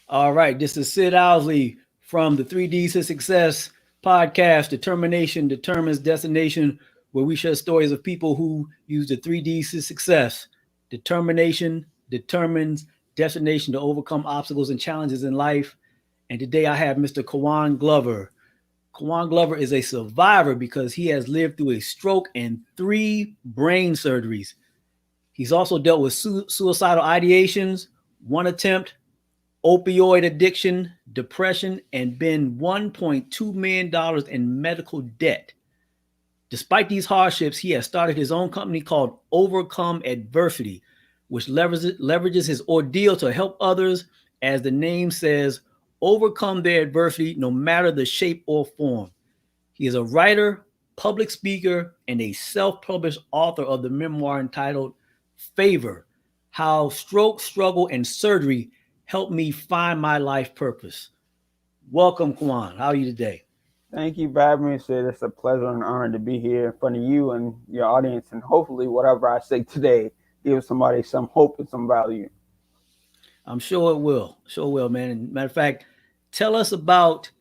All right, this is Sid Owsley from the 3Ds to Success podcast. Determination determines destination, where we share stories of people who use the 3Ds to success. Determination determines destination to overcome obstacles and challenges in life. And today I have Mr. Kawan Glover. Kawan Glover is a survivor because he has lived through a stroke and three brain surgeries. He's also dealt with suicidal ideations, one attempt, opioid addiction, depression, and been $1.2 million in medical debt. Despite these hardships, he has started his own company called Overcome Adversity, which leverages his ordeal to help others, as the name says, overcome their adversity no matter the shape or form. He is a writer, public speaker, and a self published author of the memoir entitled Favor: How Stroke, Struggle, and Surgery Helped Me Find My Life Purpose. Welcome, Kwan. How are you today? Thank you for having me, Sid. It's a pleasure and honor to be here in front of you and your audience, and hopefully, whatever I say today gives somebody some hope and some value. I'm sure it will. Sure it will, man. And matter of fact, tell us about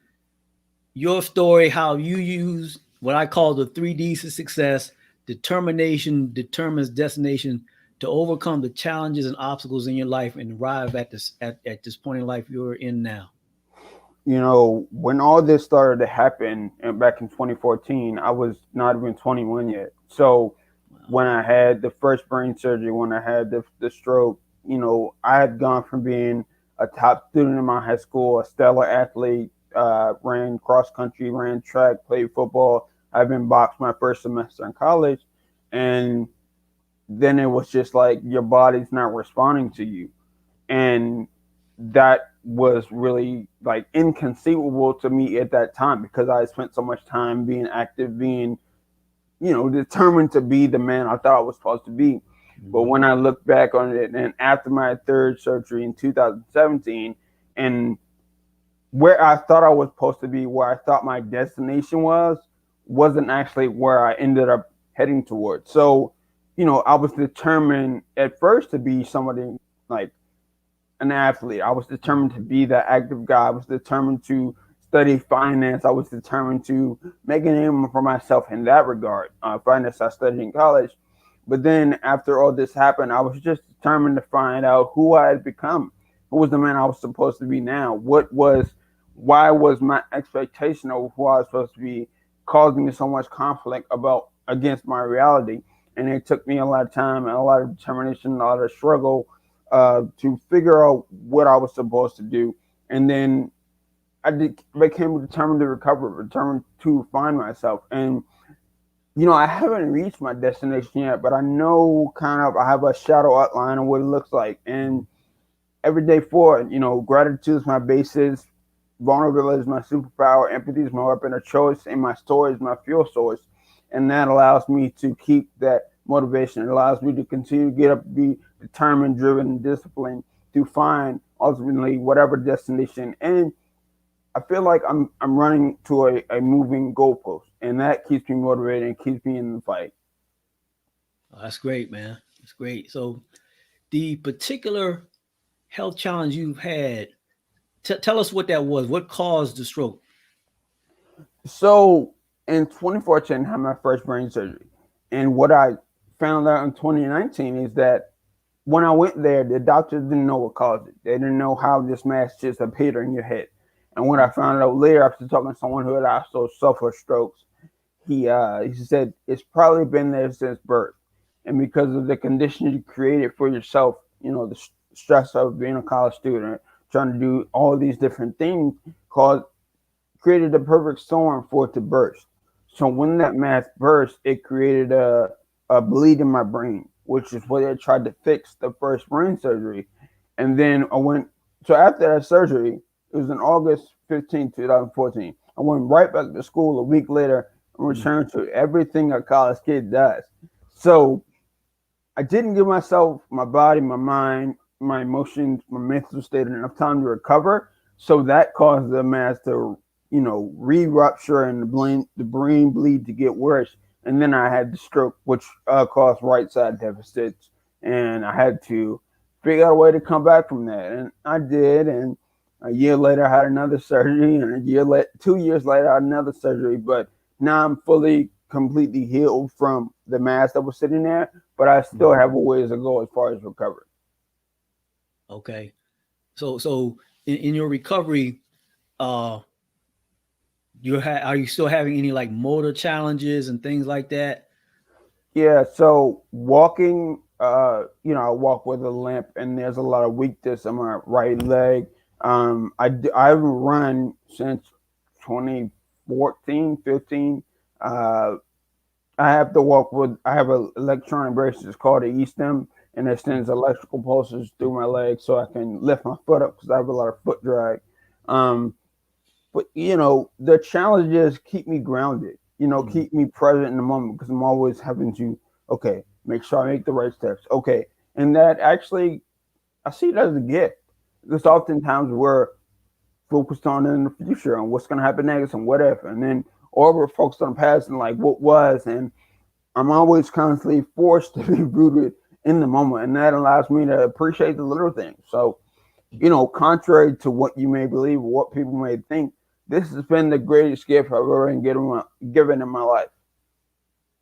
your story, how you use what I call the 3Ds of success. Determination determines destination to overcome the challenges and obstacles in your life and arrive at this point in life you're in now. When all this started to happen back in 2014, I was not even 21 yet. So when I had the first brain surgery, when I had the stroke, I had gone from being a top student in my high school, a stellar athlete, ran cross country, ran track, played football. I've been boxed my first semester in college. And then it was just like your body's not responding to you. And that was really like inconceivable to me at that time because I spent so much time being active, being, determined to be the man I thought I was supposed to be. But when I look back on it, and after my third surgery in 2017, and where I thought I was supposed to be, where I thought my destination wasn't actually where I ended up heading towards. So, I was determined at first to be somebody like an athlete. I was determined to be that active guy. I was determined to study finance. I was determined to make a name for myself in that regard. Finance I studied in college. But then after all this happened, I was just determined to find out who I had become. Who was the man I was supposed to be now? Why was my expectation of who I was supposed to be causing me so much conflict against my reality? And it took me a lot of time and a lot of determination, a lot of struggle to figure out what I was supposed to do. And then became determined to recover, determined to find myself. And, I haven't reached my destination yet, but I know I have a shadow outline of what it looks like. And every day forward, gratitude is my basis, vulnerability is my superpower, empathy is my weapon of choice, and my story is my fuel source. And that allows me to keep that motivation. It allows me to continue to get up, be determined, driven, and disciplined to find ultimately whatever destination. And I feel like I'm running to a moving goalpost, and that keeps me motivated and keeps me in the fight. Oh, that's great, man. That's great. So, the particular health challenge you've had, tell us what that was. What caused the stroke? So in 2014, I had my first brain surgery, and what I found out in 2019 is that when I went there, the doctors didn't know what caused it. They didn't know how this mass just appeared in your head. And when I found out later, after talking to someone who had also suffered strokes, he said it's probably been there since birth, and because of the condition you created for yourself, the stress of being a college student, trying to do all these different things, caused created the perfect storm for it to burst. So when that mass burst, it created a bleed in my brain, which is what they tried to fix the first brain surgery. And then so after that surgery, it was in August 15th, 2014. I went right back to school a week later and returned to everything a college kid does. So I didn't give myself, my body, my mind, my emotions, my mental state enough time to recover. So that caused the mass to, re-rupture and the brain bleed to get worse. And then I had the stroke, which caused right side deficits. And I had to figure out a way to come back from that. And I did. And A year later, I had another surgery, and 2 years later, I had another surgery. But now I'm fully, completely healed from the mass that was sitting there. But I still Mhm. have a ways to go as far as recovery. Okay. So in your recovery, uh, are you still having any like motor challenges and things like that? Yeah, so walking, I walk with a limp, and there's a lot of weakness in my right leg. I haven't run since 2014, 15. Uh, I have to walk with. I have an electronic brace. It's called the E-stem, and it sends electrical pulses through my legs so I can lift my foot up because I have a lot of foot drag. Um, but the challenges keep me grounded. Mhm. Keep me present in the moment because I'm always having to, okay, make sure I make the right steps. Okay, and that actually I see it as a gift because oftentimes we're focused on in the future and what's going to happen next and what if, and then or we're focused on the past and like what was, and I'm always constantly forced to be rooted in the moment, and that allows me to appreciate the little things. So contrary to what you may believe or what people may think, this has been the greatest gift I've ever been given in my life.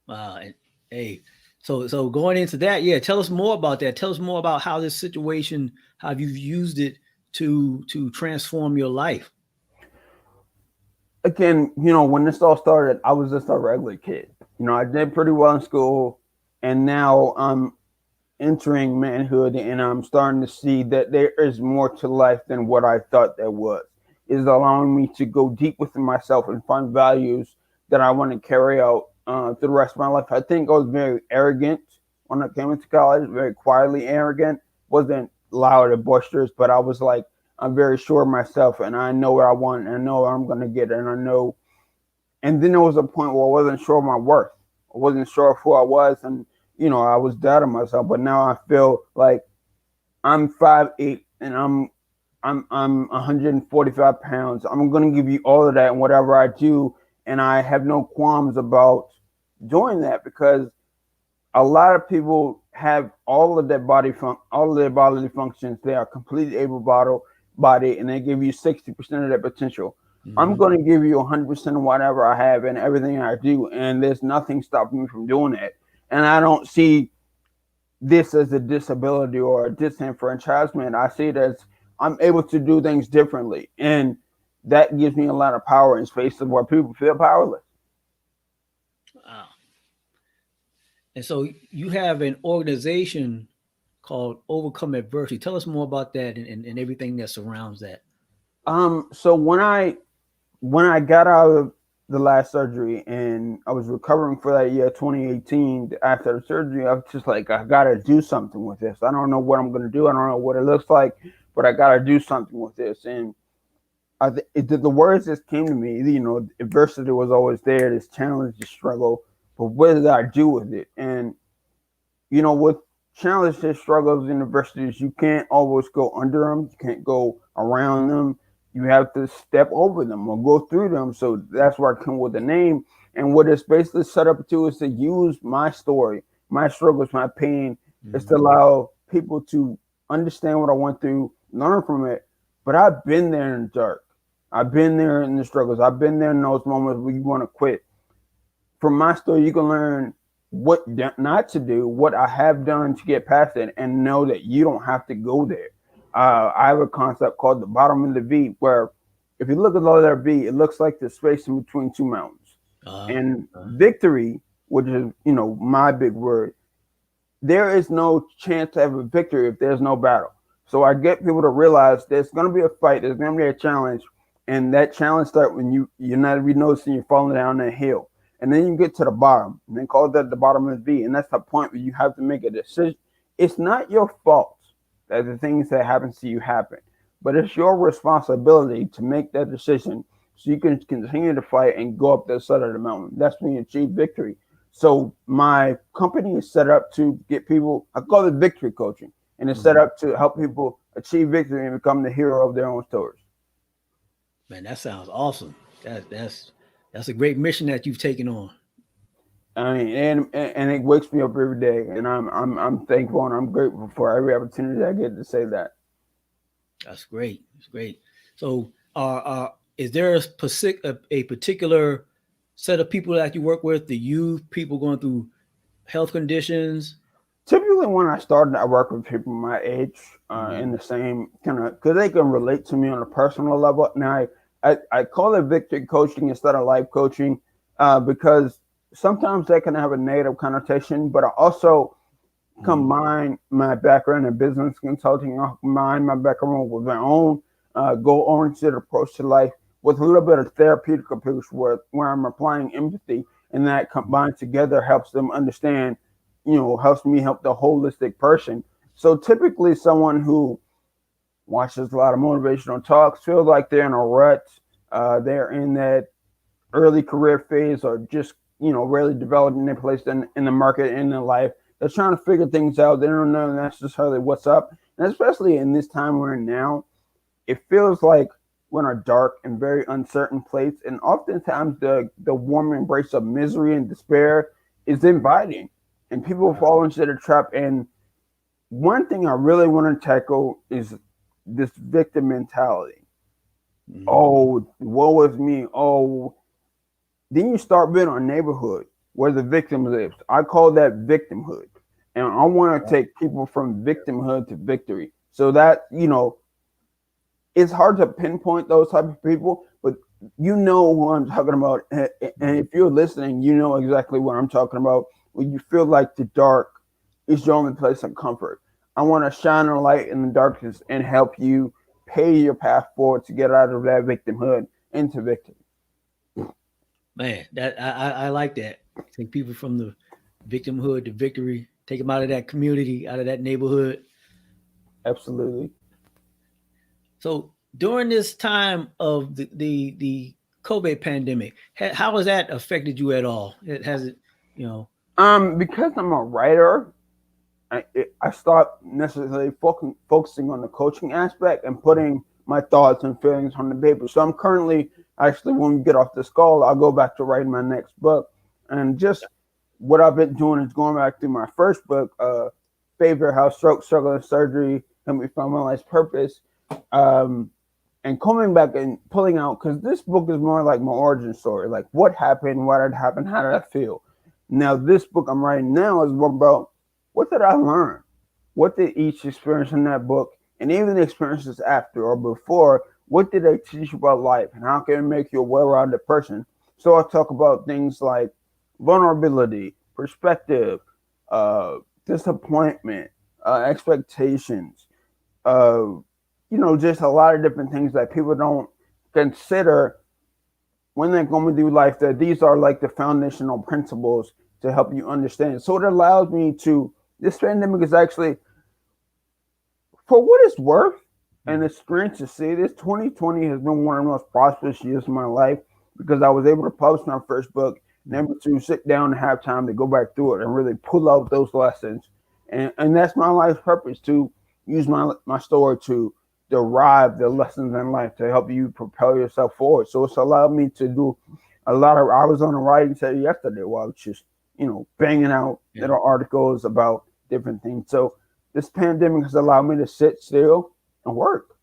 And hey, so going into that, yeah, tell us more about that. Tell us more about how this situation, how you've used it to transform your life. Again, when this all started, I was just a regular kid. I did pretty well in school, and now I'm entering manhood, and I'm starting to see that there is more to life than what I thought there was. It's allowing me to go deep within myself and find values that I want to carry out through the rest of my life. I think I was very arrogant when I came into college, very quietly arrogant. Wasn't loud or boisterous, but I was like, I'm very sure of myself, and I know what I want, and I know I'm going to get it, and I know. And then there was a point where I wasn't sure of my worth. I wasn't sure of who I was, and I was doubting myself. But now I feel like I'm 5'8", and I'm 145 pounds. I'm gonna give you all of that in whatever I do, and I have no qualms about doing that because a lot of people have all of their bodily functions. They are completely able body, and they give you 60% of their potential. I'm Hmm. going to give you 100% of whatever I have and everything I do, and there's nothing stopping me from doing it. And I don't see this as a disability or a disenfranchisement. I see it as I'm able to do things differently, and that gives me a lot of power in spaces where people feel powerless. Wow. And so you have an organization called Overcome Adversity. Tell us more about that and everything that surrounds that. So when I got out of the last surgery and I was recovering for that year 2018 after the surgery, I was just like, I gotta do something with this. I don't know what I'm gonna do. I don't know what it looks like, but I gotta do something with this. And the words just came to me. Adversity was always there. This challenge, this struggle, but what did I do with it? And with challenges, struggles, and adversities, you can't always go under them. You can't go around them. You have to step over them or go through them. So that's where I come with the name. And what it's basically set up to is to use my story, my struggles, my pain, is to Mhm. allow people to understand what I went through, learn from it. But I've been there in the dark. I've been there in the struggles. I've been there in those moments where you want to quit. From my story, you can learn what not to do, what I have done to get past it, and know that you don't have to go there. I have a concept called the bottom of the V, where if you look at the letter V, it looks like the space in between two mountains. Uh-huh. And Uh-huh. victory, which is my big word, there is no chance to have a victory if there's no battle. So I get people to realize there's going to be a fight, there's going to be a challenge, and that challenge starts when you're not even noticing you're falling down that hill, and then you get to the bottom, and then call that the bottom of the V, and that's the point where you have to make a decision. It's not your fault that the things that happen to you happen, but it's your responsibility to make that decision so you can continue to fight and go up the side of the mountain. That's when you achieve victory. So my company is set up to get people. I call it victory coaching, and it's set Mhm. up to help people achieve victory and become the hero of their own stories. Man, that sounds awesome. That's a great mission that you've taken on. I mean, and it wakes me up every day, and I'm thankful and I'm grateful for every opportunity I get to say that. That's great. That's great. So, is there a particular set of people that you work with? The youth, people going through health conditions? Typically, when I started, I work with people my age Mhm. in the same kind of because they can relate to me on a personal level. Now, I call it victory coaching instead of life coaching because sometimes that can have a negative connotation, but I also Mhm. combine my background in business consulting, I combine my background with my own goal-oriented approach to life with a little bit of therapeutic approach where I'm applying empathy, and that combined together helps them understand, helps me help the holistic person. So typically, someone who watches a lot of motivational talks feels like they're in a rut. They're in that early career phase or just really developing their place in the market in their life. They're trying to figure things out. They don't know necessarily what's up, and especially in this time we're in now, it feels like we're in a dark and very uncertain place. And oftentimes, the warm embrace of misery and despair is inviting, and people fall into the trap. And one thing I really want to tackle is this victim mentality. Mhm. Oh, woe is me. Oh, then you start building a neighborhood where the victim lives. I call that victimhood. And I want to take people from victimhood to victory. So that, it's hard to pinpoint those type of people, but you know who I'm talking about. And if you're listening, you know exactly what I'm talking about. When you feel like the dark is your only place of comfort. I want to shine a light in the darkness and help you pay your path forward to get out of that victimhood into victory. Man, that I like that. Take people from the victimhood to victory. Take them out of that community, out of that neighborhood. Absolutely. So during this time of the COVID pandemic, how has that affected you at all? It has it, you know. Because I'm a writer, I stopped necessarily focusing on the coaching aspect and putting my thoughts and feelings on the paper. So I'm currently actually, when we get off this call, I'll go back to writing my next book. And just what I've been doing is going back through my first book, Favorite How Stroke, Struggle, and Surgery Helped Me Find My Life's Purpose. Um, and coming back and pulling out, because this book is more like my origin story, like what happened, what had happened, how did I feel. Now, this book I'm writing now is more about what did I learn? What did each experience in that book, and even the experiences after or before, what did they teach you about life, and how can it make you a well-rounded person? So I talk about things like vulnerability, perspective, uh, disappointment, expectations, uh, just a lot of different things that people don't consider when they're going through life, that these are like the foundational principles to help you understand. So it allows me to, this pandemic is actually, for what it's worth, and it's strange to say this, 2020 has been one of the most prosperous years of my life because I was able to publish my first book and able to sit down and have time to go back through it and really pull out those lessons. And that's my life's purpose, to use my story to derive the lessons in life to help you propel yourself forward. So it's allowed me to do a lot of, I was on a writing set yesterday while I was just, banging out Yeah. little articles about different things. So this pandemic has allowed me to sit still and work.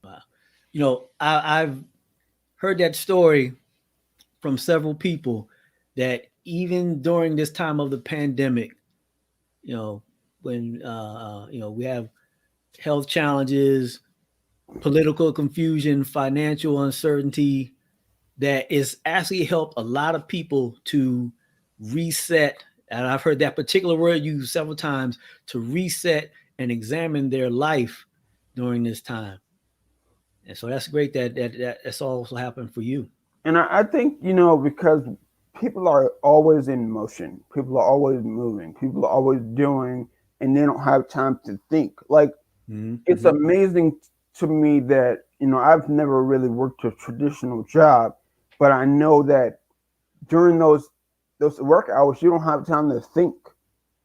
Wow. I've heard that story from several people that even during this time of the pandemic, you know, when we have health challenges, political confusion, financial uncertainty, that is actually helped a lot of people to reset. And I've heard that particular word used several times, to reset and examine their life during this time. And so that's great that's also happened for you. And I think, because people are always in motion, people are always moving, people are always doing, and they don't have time to think. Like, it's Mm-hmm. amazing to me that, I've never really worked a traditional job, but I know that during those work hours, you don't have time to think.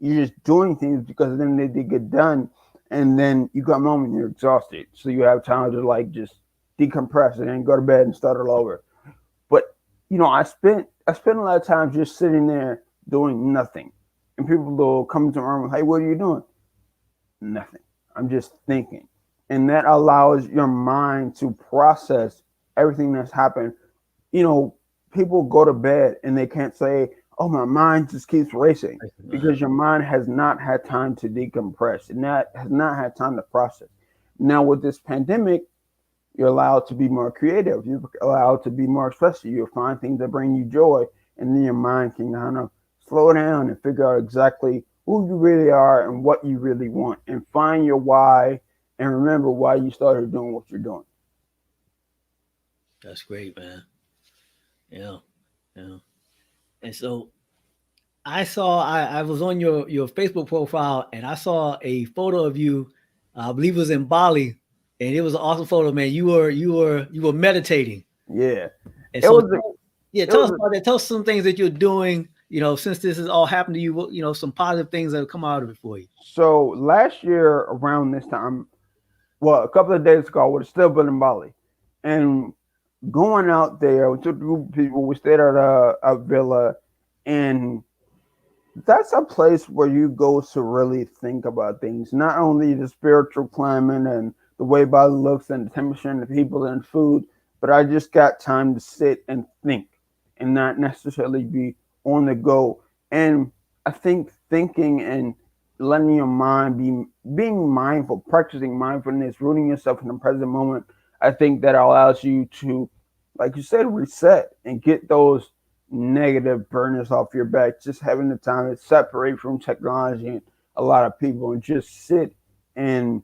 You're just doing things because then they get done, and then you come home and you're exhausted, so you have time to like just decompress and then go to bed and start all over. But I spent a lot of time just sitting there doing nothing, and people will come to my room, hey, what are you doing? Nothing. I'm just thinking. and that allows your mind to process everything that's happened. You know, people go to bed and they can't say, "Oh, my mind just keeps racing," because your mind has not had time to decompress and that has not had time to process. Now, with this pandemic, you're allowed to be more creative. You're allowed to be more expressive. You'll find things that bring you joy, and then your mind can kind of slow down and figure out exactly who you really are and what you really want, and find your why, and remember why you started doing what you're doing. That's great, man. Yeah, yeah. And so I was on your Facebook profile and I saw a photo of you. I believe it was in Bali, and it was an awesome photo, man. You were meditating, Yeah, and it so was. yeah, It tell us was. about that. Tell us some things that you're doing. Since this has all happened to you, some positive things that have come out of it for you. So last year around this time, well, a couple of days ago, I would have still been in Bali, and going out there with a group of people, we stayed at a villa, and that's a place where you go to really think about things, not only the spiritual climate and the way Bali looks and the temperature and the people and food, but I just got time to sit and think and not necessarily be on the go. And I think thinking and letting your mind be being mindful, practicing mindfulness, rooting yourself in the present moment, I think that allows you to, like you said, reset and get those negative burners off your back. Just having the time to separate from technology and a lot of people and just sit and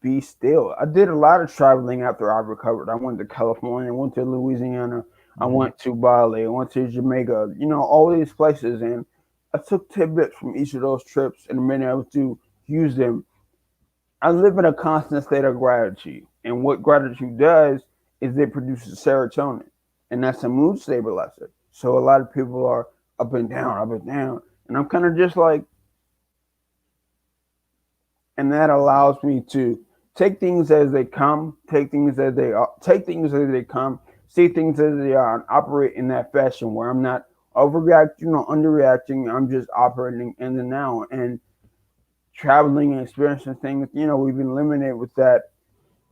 be still. I did a lot of traveling after I recovered. I went to California, I went to Louisiana, I Mm-hmm. went to Bali, I went to Jamaica, all these places, and I took tidbits from each of those trips and been able to use them. I live in a constant state of gratitude. And what gratitude does is it produces serotonin. And that's a mood stabilizer. So a lot of people are up and down, up and down. And I'm kind of just like, and that allows me to take things as they come, take things as they are, take things as they come, see things as they are, and operate in that fashion where I'm not overreacting or underreacting. I'm just operating in the now. And traveling and experiencing things, we've been limited with that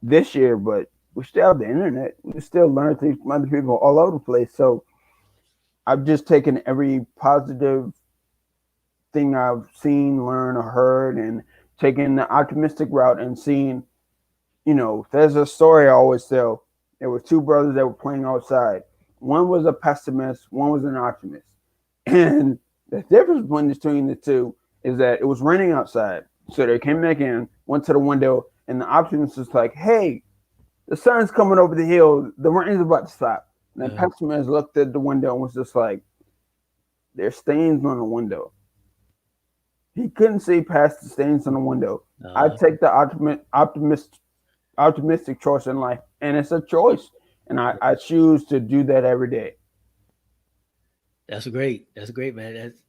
this year, but we still have the internet. We still learn things from other people all over the place. So I've just taken every positive thing I've seen, learned, or heard, and taken the optimistic route and seen, there's a story I always tell. There were two brothers that were playing outside. One was a pessimist, one was an optimist. And the difference between the two is that it was raining outside. So they came back in, went to the window, and the optimist was like, "Hey, the sun's coming over the hill. The rain's about to stop." And the Uh, pessimist looked at the window and was just like, "There's stains on the window." He couldn't see past the stains on the window. I uh, take the optimistic choice in life, and it's a choice, and I choose to do that every day. that's great. That's great, man. That's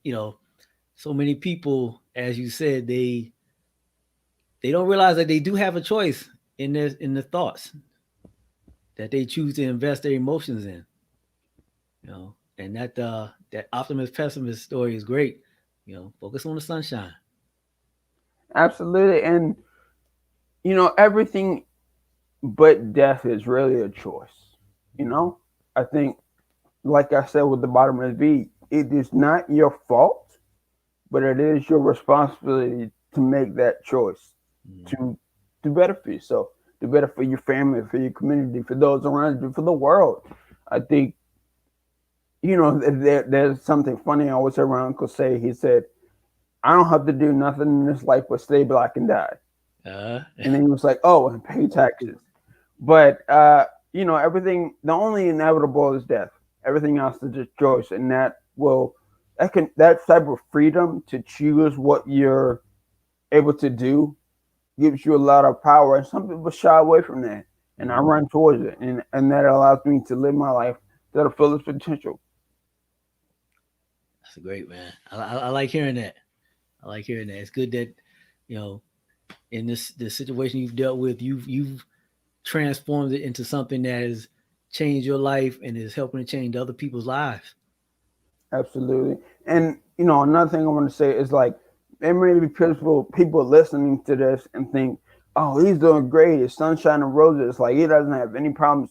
so many people, as you said, they don't realize that they do have a choice in the thoughts that they choose to invest their emotions in. And that optimist pessimist story is great. Focus on the sunshine. Absolutely, and everything but death is really a choice. I think, like I said with the bottom of the V, it is not your fault, but it is your responsibility to make that choice Mm. to do better for yourself, do better for your family, for your community, for those around you, for the world. I think, there's something funny I always heard my uncle say. He said, "I don't have to do nothing in this life but stay black and die." Uh, And then he was like, "Oh, and pay taxes." But everything. The only inevitable is death. Everything else is just choice, and that type of freedom to choose what you're able to do gives you a lot of power. And some people shy away from that, and I mm, run towards it, and that allows me to live my life to the fullest potential. that's great, man. I like hearing that. I like hearing that. It's good that you know in this situation you've dealt with, you've transformed it into something that has changed your life and is helping to change other people's lives. Absolutely. And another thing I want to say is like there may be people listening to this and think, oh, he's doing great. It's sunshine and roses. Like he doesn't have any problems.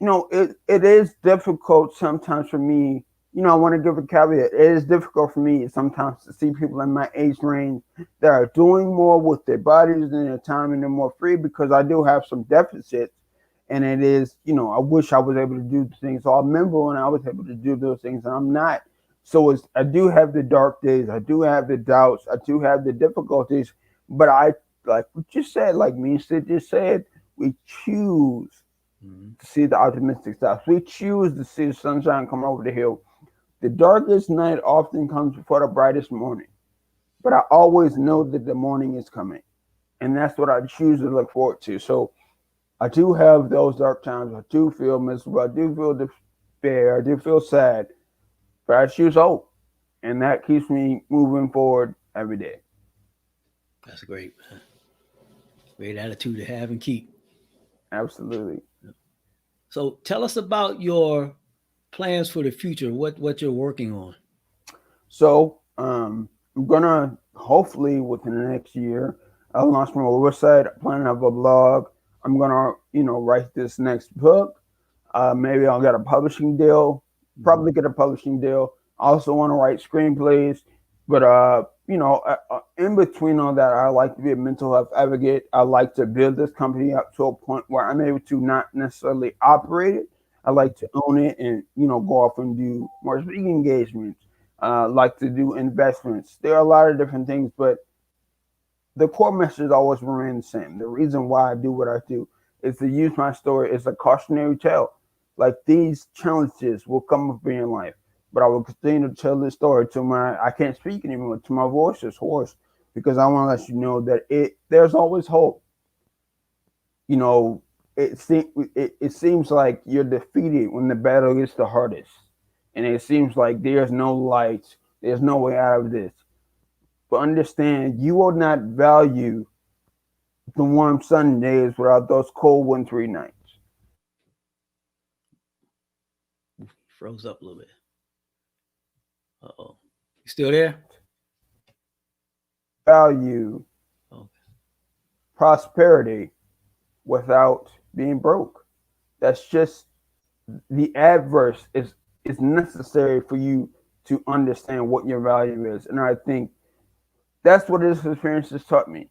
It is difficult sometimes for me. I want to give a caveat. It is difficult for me sometimes to see people in my age range that are doing more with their bodies and their time and they're more free because I do have some deficits. And it is, I wish I was able to do things. So I remember when I was able to do those things and I'm not. So I do have the dark days. I do have the doubts. I do have the difficulties. But like we just said, like me and Sid just said, we choose to see the optimistic side. We choose to see the sunshine come over the hill. The darkest night often comes before the brightest morning, but I always know that the morning is coming, and that's what I choose to look forward to. So I do have those dark times. I do feel miserable. I do feel despair. I do feel sad, but I choose hope, and that keeps me moving forward every day. That's great, man. Great attitude to have and keep. Absolutely. So tell us about your plans for the future. What you're working on. So I'm gonna hopefully within the next year I'll launch my website. I plan to have a blog. I'm gonna write this next book. Maybe I'll get a publishing deal. Probably get a publishing deal. I also want to write screenplays, but in between all that, I like to be a mental health advocate. I like to build this company up to a point where I'm able to not necessarily operate it. I like to own it and go off and do more speaking engagements. Like to do investments. There are a lot of different things, but the core message always remains the same. The reason why I do what I do is to use my story as a cautionary tale. Like these challenges will come up in your life, but I will continue to tell this story to I can't speak anymore, to my voice is hoarse because I want to let you know that there's always hope. You know, it seems like you're defeated when the battle gets the hardest, and it seems like there's no light, there's no way out of this. But understand, you will not value the warm sunny days without those cold wintry nights. Froze up a little bit. Uh-oh. You still there? Value Okay. prosperity without being broke. That's just the adverse is necessary for you to understand what your value is. And I think that's what this experience has taught me.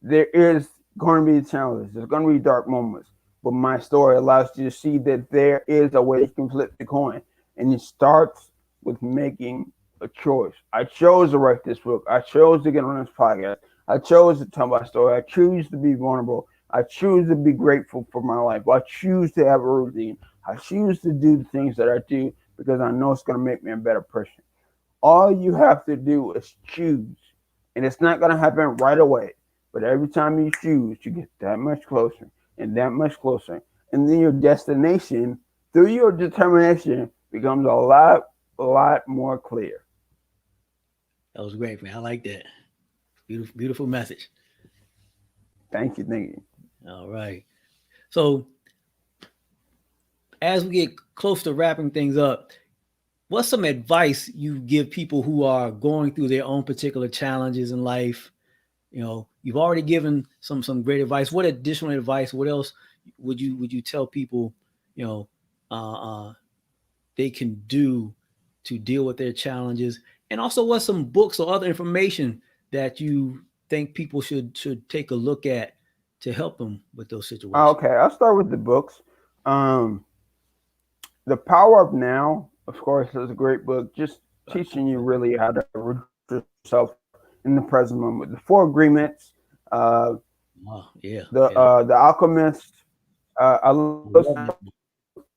There is going to be challenges. There's going to be dark moments. But my story allows you to see that there is a way you can flip the coin. And it starts with making a choice. I chose to write this book. I chose to get on this podcast. I chose to tell my story. I choose to be vulnerable. I choose to be grateful for my life. I choose to have a routine. I choose to do the things that I do because I know it's going to make me a better person. All you have to do is choose. And it's not going to happen right away. But every time you choose, you get that much closer and that much closer. And then your destination, through your determination, becomes a lot more clear. That was great, man. I like that. Beautiful, beautiful message. Thank you. Thank you. All right. So as we get close to wrapping things up, what's some advice you give people who are going through their own particular challenges in life? You know, you've already given some great advice. What additional advice? What else would you tell people? You know, they can do to deal with their challenges, and also what some books or other information that you think people should take a look at to help them with those situations. Okay, I'll start with the books. The Power of Now, of course, is a great book, just teaching you really how to root yourself in the present moment. The Four Agreements, the Alchemist. I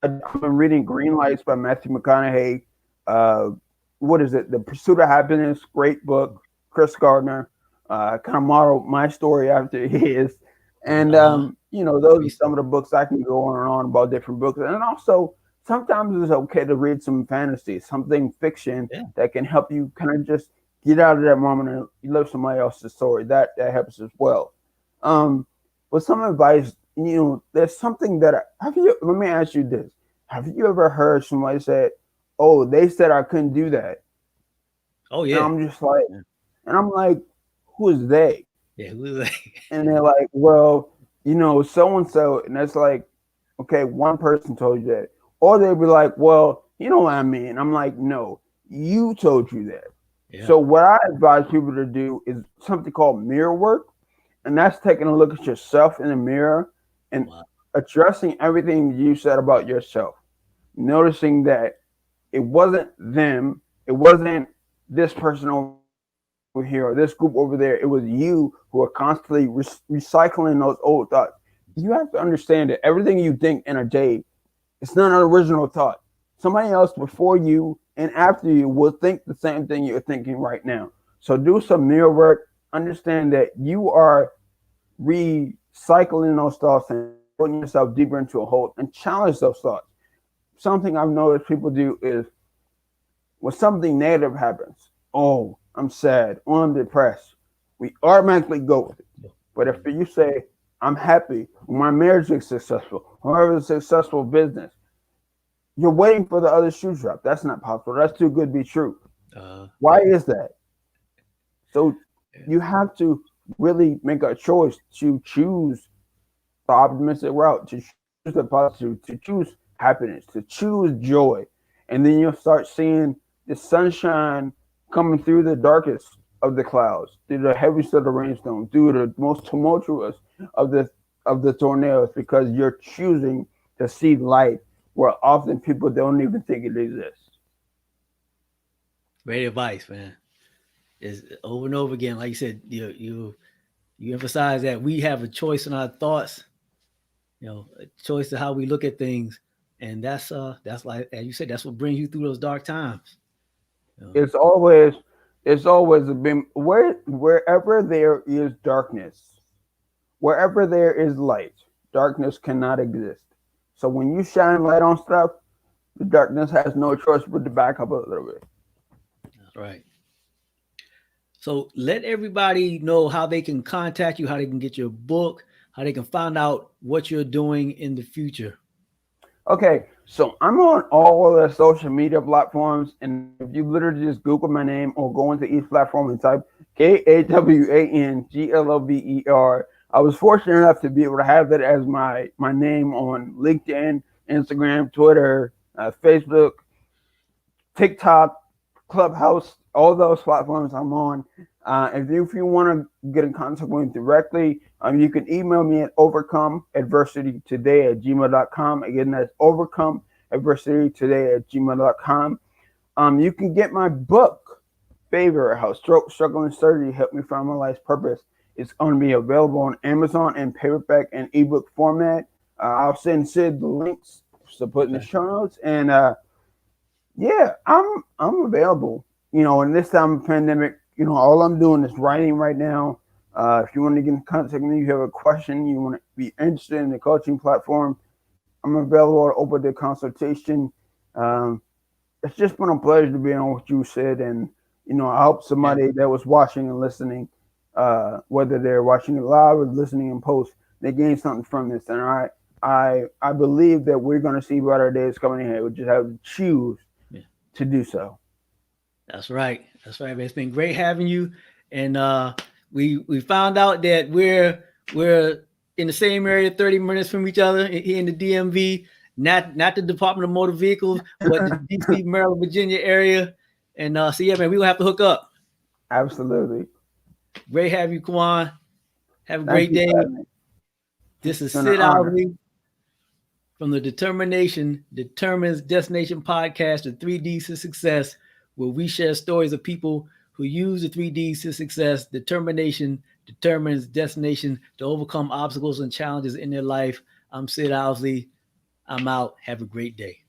I've been reading Green Lights by Matthew McConaughey. Uh, what is it? The Pursuit of Happiness, great book. Chris Gardner. Kind of modeled my story after his. And those are some of the books I can go on and on about different books. And also, sometimes it's okay to read some fantasy, something fiction that can help you kind of just get out of that moment and live somebody else's story. That helps as well. But some advice, there's something that let me ask you this. Have you ever heard somebody say, "Oh, they said I couldn't do that"? Oh yeah. And I'm like, who is they? Yeah, who was like, And they're like, well, so and so, and that's like, okay, one person told you that, or they'd be like, well, you know what I mean. I'm like, no, you told you that. yeah, So what I advise people to do is something called mirror work, and that's taking a look at yourself in the mirror and wow, addressing everything you said about yourself, noticing that it wasn't them, it wasn't this person over here or this group over there. It was you who are constantly recycling those old thoughts. You have to understand that everything you think in a day, it's not an original thought. Somebody else before you and after you will think the same thing you're thinking right now. So do some mirror work. Understand that you are recycling those thoughts and putting yourself deeper into a hole, and challenge those thoughts. Something I've noticed people do is when something negative happens, oh, I'm sad, or I'm depressed, we automatically go with it. But if you say, I'm happy, my marriage is successful, or it's a successful business, you're waiting for the other shoe drop. That's not possible. That's too good to be true. Why is that? So you have to really make a choice to choose the optimistic route, to choose the positive, to choose happiness, to choose joy. And then you'll start seeing the sunshine coming through the darkest of the clouds, through the heaviest of the rainstorm, through the most tumultuous of the tornadoes, because you're choosing to see light where often people don't even think it exists. great advice, man. Is over and over again, like you said, you emphasize that we have a choice in our thoughts, a choice to how we look at things, and that's like as you said, that's what brings you through those dark times. You know? It's always been wherever there is darkness, wherever there is light, darkness cannot exist. So when you shine light on stuff, the darkness has no choice but to back up a little bit. That's right. So let everybody know how they can contact you, how they can get your book, how they can find out what you're doing in the future. Okay, so I'm on all of the social media platforms, and if you literally just Google my name or go into each platform and type Kawanglover, I was fortunate enough to be able to have that as my name on LinkedIn, Instagram, Twitter, Facebook, TikTok, Clubhouse, all those platforms I'm on. If you want to get in contact with me directly, you can email me at overcomeadversitytoday@gmail.com. Again, that's overcomeadversitytoday@gmail.com. You can get my book, Favor, How Stroke, Struggle, and Surgery Helped Me Find My Life's Purpose. It's going to be available on Amazon in paperback and ebook format. I'll send Sid the links to put in the show notes. And yeah, I'm available. In this time of pandemic, all I'm doing is writing right now. If you want to get in contact with me, you have a question, you want to be interested in the coaching platform, I'm available to open the consultation. It's just been a pleasure to be on what you said, and I hope somebody that was watching and listening, whether they're watching it live or listening in post, they gain something from this. And I believe that we're going to see better days coming ahead. We just have to choose to do so. That's right. That's right, man. It's been great having you. And we found out that we're in the same area, 30 minutes from each other here in the DMV, not the Department of Motor Vehicles, but the DC, Maryland, Virginia area. And so yeah, man, we will have to hook up. Absolutely. Great to have you, Kawan. Have a Thank great you, day. Rodney. This is It's been an Sid honor. Owsley from the Determination Determines Destination podcast, the 3Ds to Success, where we share stories of people who use the 3Ds to success. Determination determines destination to overcome obstacles and challenges in their life. I'm Sid Owsley. I'm out. Have a great day.